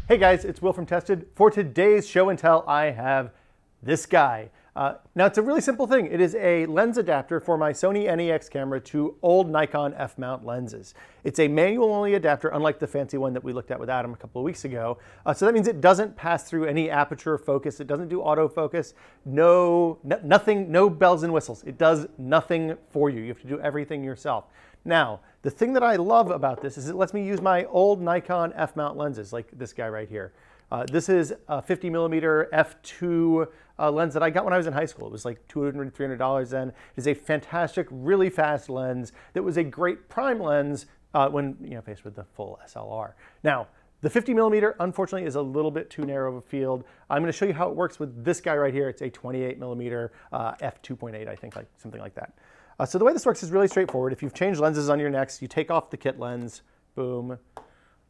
Hey guys, it's Will from Tested. For today's show and tell, I have this guy. Now it's a really simple thing. It is a lens adapter for my Sony NEX camera to old Nikon F-mount lenses. It's a manual only adapter, unlike the fancy one that we looked at with Adam a couple of weeks ago. So that means it doesn't pass through any aperture focus. It doesn't do autofocus. Nothing, no bells and whistles. It does nothing for you. You have to do everything yourself. Now, the thing that I love about this is it lets me use my old Nikon F-mount lenses, like this guy right here. This is a 50mm f2 lens that I got when I was in high school. It was like $200, $300 then. It is a fantastic, really fast lens that was a great prime lens when faced with the full SLR. Now, the 50mm, unfortunately, is a little bit too narrow of a field. I'm going to show you how it works with this guy right here. It's a 28mm f2.8, I think, something like that. So the way this works is really straightforward. If you've changed lenses on your Nex, you take off the kit lens, boom,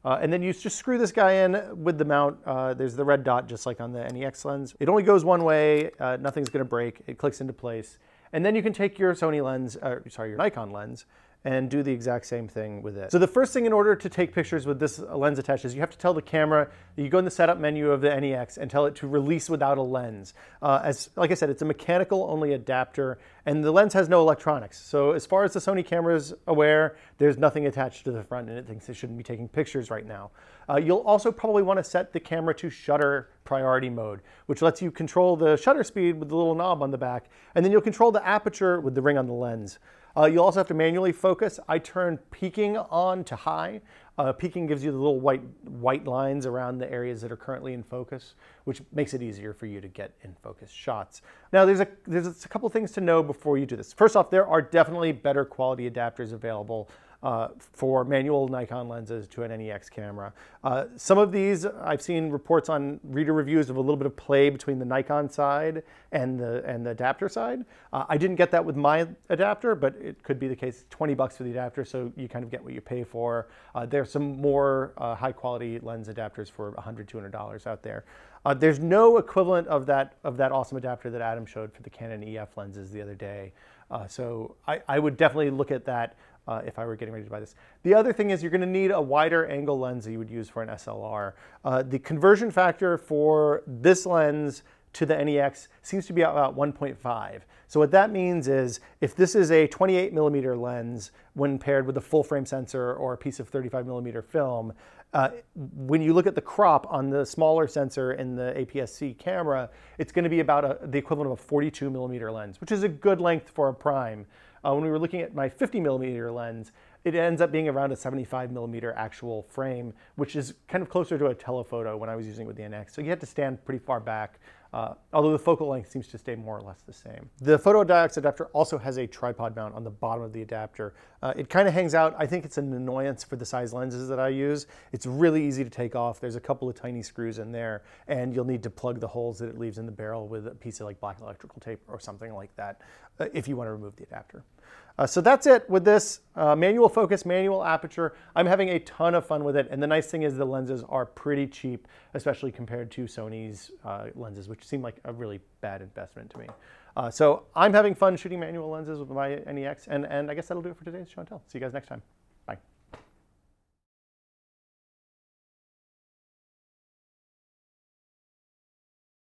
and then you just screw this guy in with the mount. There's the red dot, just like on the NEX lens. It only goes one way. Nothing's going to break. It clicks into place. And then you can take your your Nikon lens, and do the exact same thing with it. So the first thing in order to take pictures with this lens attached is you have to tell the camera, you go in the setup menu of the NEX and tell it to release without a lens. Like I said, it's a mechanical only adapter and the lens has no electronics. So as far as the Sony camera is aware, there's nothing attached to the front and it thinks it shouldn't be taking pictures right now. You'll also probably want to set the camera to shutter priority mode, which lets you control the shutter speed with the little knob on the back, and then you'll control the aperture with the ring on the lens. You'll also have to manually focus. I turn peaking on to high. Peaking gives you the little white lines around the areas that are currently in focus, which makes it easier for you to get in focus shots. Now there's a couple things to know before you do this. First off, there are definitely better quality adapters available for manual Nikon lenses to an NEX camera. Some of these, I've seen reports on reader reviews of a little bit of play between the Nikon side and the adapter side. I didn't get that with my adapter, but it could be the case. 20 bucks for the adapter, so you kind of get what you pay for. There's some more high quality lens adapters for $100, $200 out there. There's no equivalent of that awesome adapter that Adam showed for the Canon EF lenses the other day. So I would definitely look at that if I were getting ready to buy this. The other thing is you're going to need a wider angle lens that you would use for an SLR. The conversion factor for this lens to the NEX seems to be about 1.5. So what that means is if this is a 28mm lens when paired with a full frame sensor or a piece of 35mm film, when you look at the crop on the smaller sensor in the APS-C camera, it's going to be about the equivalent of a 42mm lens, which is a good length for a prime. When we were looking at my 50mm lens, it ends up being around a 75mm actual frame, which is kind of closer to a telephoto when I was using it with the NX. So you have to stand pretty far back, although the focal length seems to stay more or less the same. The photodiox adapter also has a tripod mount on the bottom of the adapter. It kind of hangs out. I think it's an annoyance for the size lenses that I use. It's really easy to take off. There's a couple of tiny screws in there, and you'll need to plug the holes that it leaves in the barrel with a piece of like black electrical tape or something like that if you want to remove the adapter. So that's it with this manual focus, manual aperture. I'm having a ton of fun with it, and the nice thing is the lenses are pretty cheap, especially compared to Sony's lenses, which seem like a really bad investment to me. So I'm having fun shooting manual lenses with my NEX, and I guess that'll do it for today's show and tell. See you guys next time.